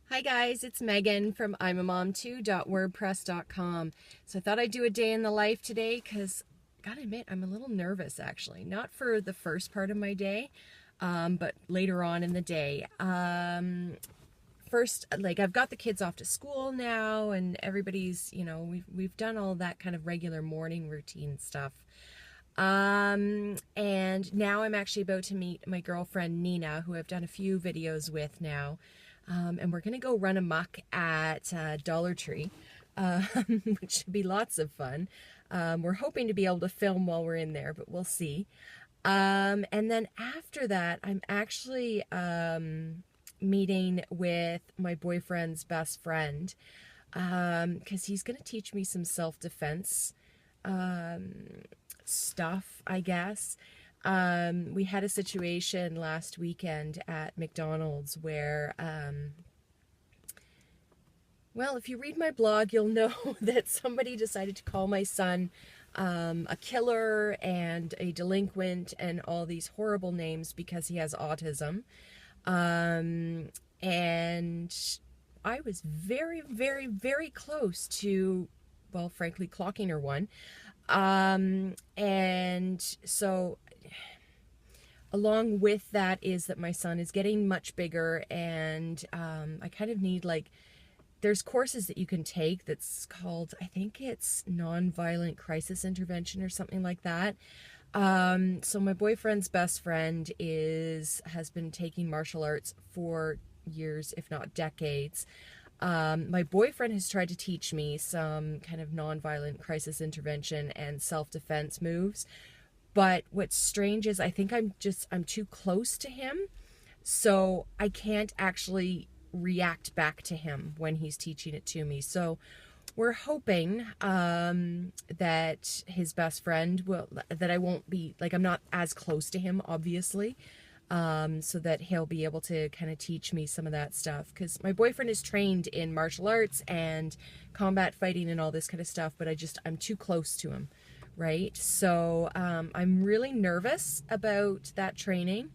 Hi guys, it's Megan from imamom2.wordpress.com. So I thought I'd do a day in the life today because, gotta admit, I'm a little nervous actually. Not for the first part of my day, but later on in the day. First, like, I've got the kids off to school now and everybody's, we've done all that kind of regular morning routine stuff. And now I'm actually about to meet my girlfriend Nina, who I've done a few videos with now. And we're going to go run amok at Dollar Tree, which should be lots of fun. We're hoping to be able to film while we're in there, but we'll see. And then after that, I'm actually meeting with my boyfriend's best friend because he's going to teach me some self-defense stuff, I guess. We had a situation last weekend at McDonald's where, well, if you read my blog, you'll know that somebody decided to call my son a killer and a delinquent and all these horrible names because he has autism. And I was very, very, very close to, well, frankly, clocking her one. And so along with that is that my son is getting much bigger, and I kind of need, like, there's courses that you can take that's called, I think it's nonviolent crisis intervention or something like that. So my boyfriend's best friend has been taking martial arts for years, if not decades. My boyfriend has tried to teach me some kind of nonviolent crisis intervention and self-defense moves. But what's strange is I think I'm too close to him, so I can't actually react back to him when he's teaching it to me. So we're hoping that his best friend that I won't be, like, I'm not as close to him, obviously, so that he'll be able to kind of teach me some of that stuff. Because my boyfriend is trained in martial arts and combat fighting and all this kind of stuff, but I'm too close to him. Right? So I'm really nervous about that training,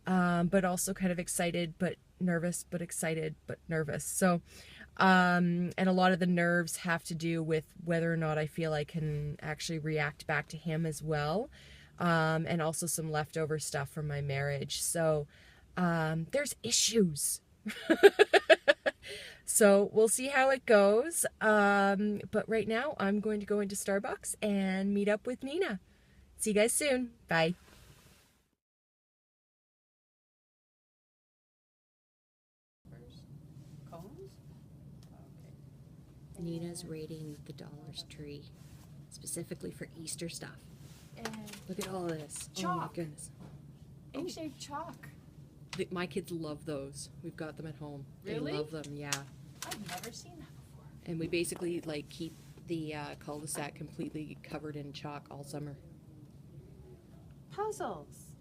but also kind of excited, but nervous, but excited, but nervous. So, and a lot of the nerves have to do with whether or not I feel I can actually react back to him as well. And also some leftover stuff from my marriage. So there's issues. So we'll see how it goes. But right now I'm going to go into Starbucks and meet up with Nina. See you guys soon. Bye. Nina's raiding the Dollar Tree, specifically for Easter stuff. And look at all of this. Chalk. Oh my goodness. Egg-shaped chalk. My kids love those. We've got them at home. Really? They love them, yeah. I've never seen that before. And we basically, like, keep the cul-de-sac completely covered in chalk all summer. Puzzles.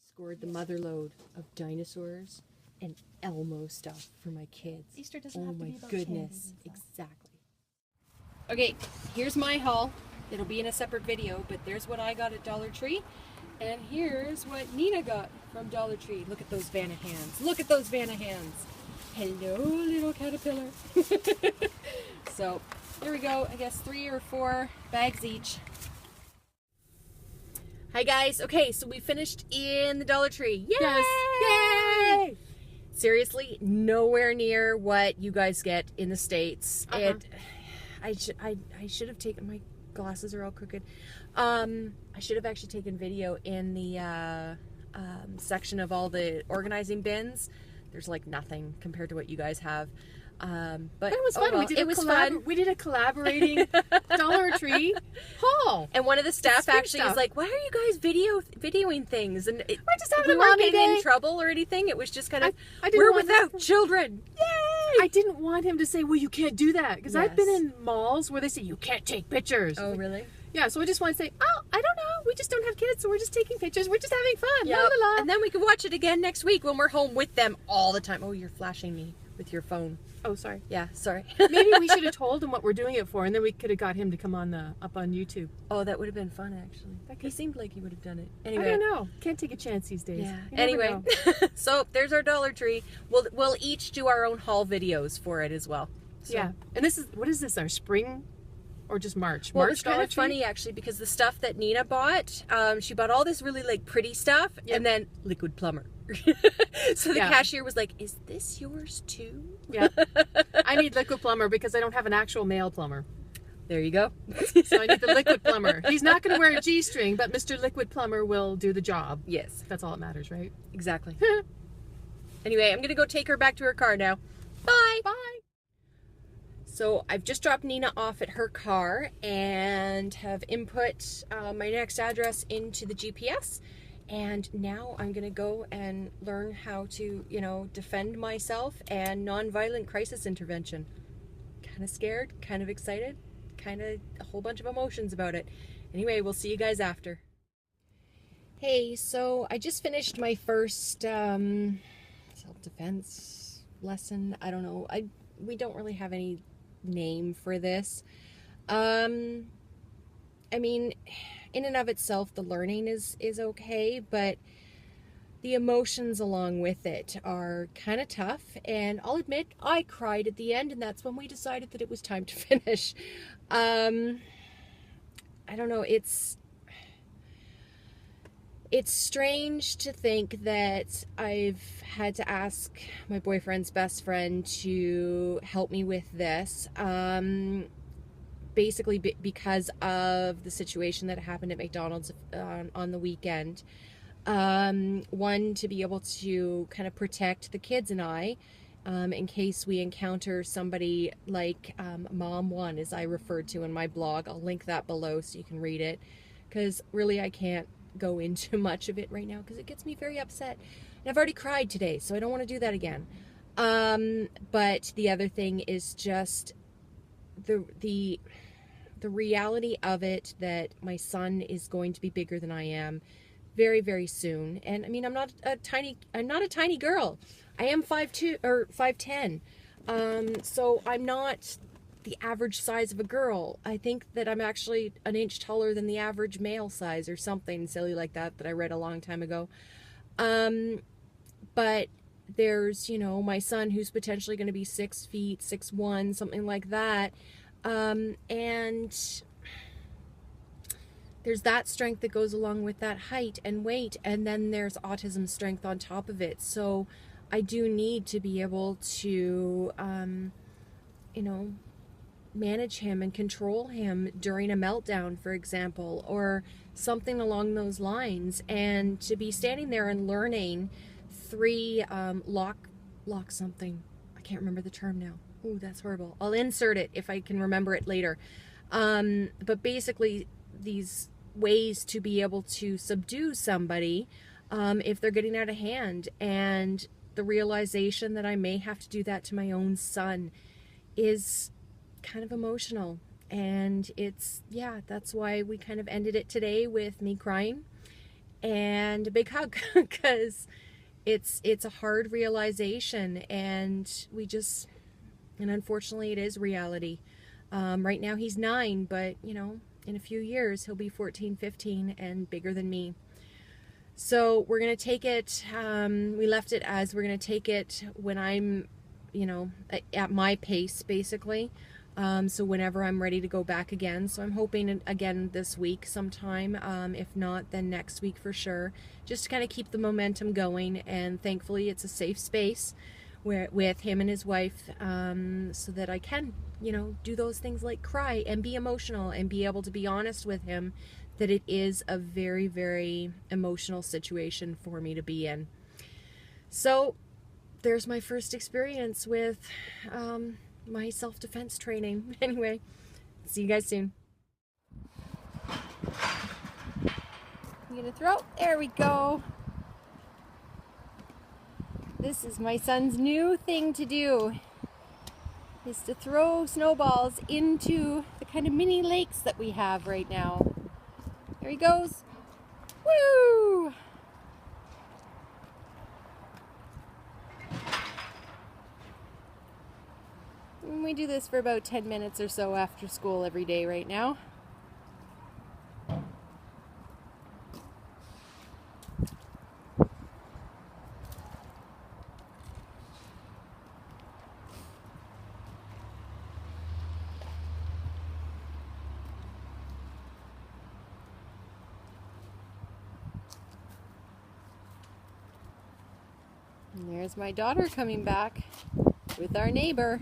Scored the mother lode of dinosaurs and Elmo stuff for my kids. Easter doesn't have to be about goodness, candy, exactly. Okay, here's my haul. It'll be in a separate video, but there's what I got at Dollar Tree. And here's what Nina got from Dollar Tree. Look at those Vanna hands. Look at those Vanna hands. Hello, little caterpillar. So, here we go. I guess 3 or 4 bags each. Hi guys. Okay, so we finished in the Dollar Tree. Yay! Yes. Yay! Seriously, nowhere near what you guys get in the States. I should have taken, my glasses are all crooked. I should have actually taken video in the section of all the organizing bins. There's like nothing compared to what you guys have. But it was fun. Well, We did a collaborating Dollar Tree haul. And one of the staff actually stuff. was like, "Why are you guys videoing things?" And We're just having we a weren't mommy getting day. in trouble or anything. It was just kind of I didn't we're want without children. Yay! I didn't want him to say, "Well, you can't do that," because I've been Yes. in malls where they say you can't take pictures. Oh, really? Yeah. So I just want to say, "Oh, I don't know. We just don't have kids, so we're just taking pictures. We're just having fun." Yeah. La, la, la. And then we can watch it again next week when we're home with them all the time. Oh, you're flashing me. with your phone. Oh, sorry. Yeah, sorry. Maybe we should have told him what we're doing it for, and then we could have got him to come on up on YouTube. Oh, that would have been fun, actually. He seemed like he would have done it. Anyway. I don't know. Can't take a chance these days. Yeah. Anyway, so there's our Dollar Tree. We'll each do our own haul videos for it as well. So. Yeah. And what is this, our spring or just March? Well, March it's kind of funny, actually, because the stuff that Nina bought, she bought all this really, like, pretty stuff, and then liquid plumber. So the cashier was like, is this yours too? Yeah. I need liquid plumber because I don't have an actual male plumber. There you go. So I need the liquid plumber. He's not going to wear a G-string, but Mr. Liquid Plumber will do the job. Yes. That's all that matters, right? Exactly. Anyway, I'm going to go take her back to her car now. Bye. Bye. So I've just dropped Nina off at her car and have input my next address into the GPS. And now I'm going to go and learn how to, defend myself and nonviolent crisis intervention. Kind of scared, kind of excited, kind of a whole bunch of emotions about it. Anyway, we'll see you guys after. Hey, so I just finished my first self-defense lesson. I don't know. We don't really have any name for this. I mean, in and of itself, the learning is okay, but the emotions along with it are kind of tough. And I'll admit, I cried at the end, and that's when we decided that it was time to finish. I don't know. It's strange to think that I've had to ask my boyfriend's best friend to help me with this. Basically because of the situation that happened at McDonald's on the weekend. One, to be able to kind of protect the kids and I, in case we encounter somebody like Mom One, as I referred to in my blog. I'll link that below so you can read it, because really I can't go into much of it right now because it gets me very upset. And I've already cried today, so I don't want to do that again. But the other thing is just the reality of it, that my son is going to be bigger than I am very, very soon. And I mean, I'm not a tiny girl. I am 5'2" or 5'10". So I'm not the average size of a girl. I think that I'm actually an inch taller than the average male size or something silly like that I read a long time ago. But there's, my son who's potentially going to be 6 feet, 6'1", something like that. And there's that strength that goes along with that height and weight, and then there's autism strength on top of it. So I do need to be able to, manage him and control him during a meltdown, for example, or something along those lines. And to be standing there and learning 3 lock something. I can't remember the term now. Ooh, that's horrible. I'll insert it if I can remember it later. But basically, these ways to be able to subdue somebody if they're getting out of hand. And the realization that I may have to do that to my own son is kind of emotional. And that's why we kind of ended it today with me crying and a big hug, because it's a hard realization, and unfortunately it is reality. Right now he's 9, but in a few years he'll be 14, 15 and bigger than me. So we're going to take it, we left it as we're going to take it when I'm, at my pace, basically. So whenever I'm ready to go back again. So I'm hoping again this week sometime, if not then next week for sure, just to kind of keep the momentum going. And thankfully it's a safe space with him and his wife, so that I can, do those things like cry and be emotional and be able to be honest with him that it is a very, very emotional situation for me to be in. So there's my first experience with my self-defense training. Anyway, see you guys soon. I'm gonna throw. There we go. This is my son's new thing to do, is to throw snowballs into the kind of mini lakes that we have right now. There he goes. Woo! And we do this for about 10 minutes or so after school every day right now. And there's my daughter coming back with our neighbor.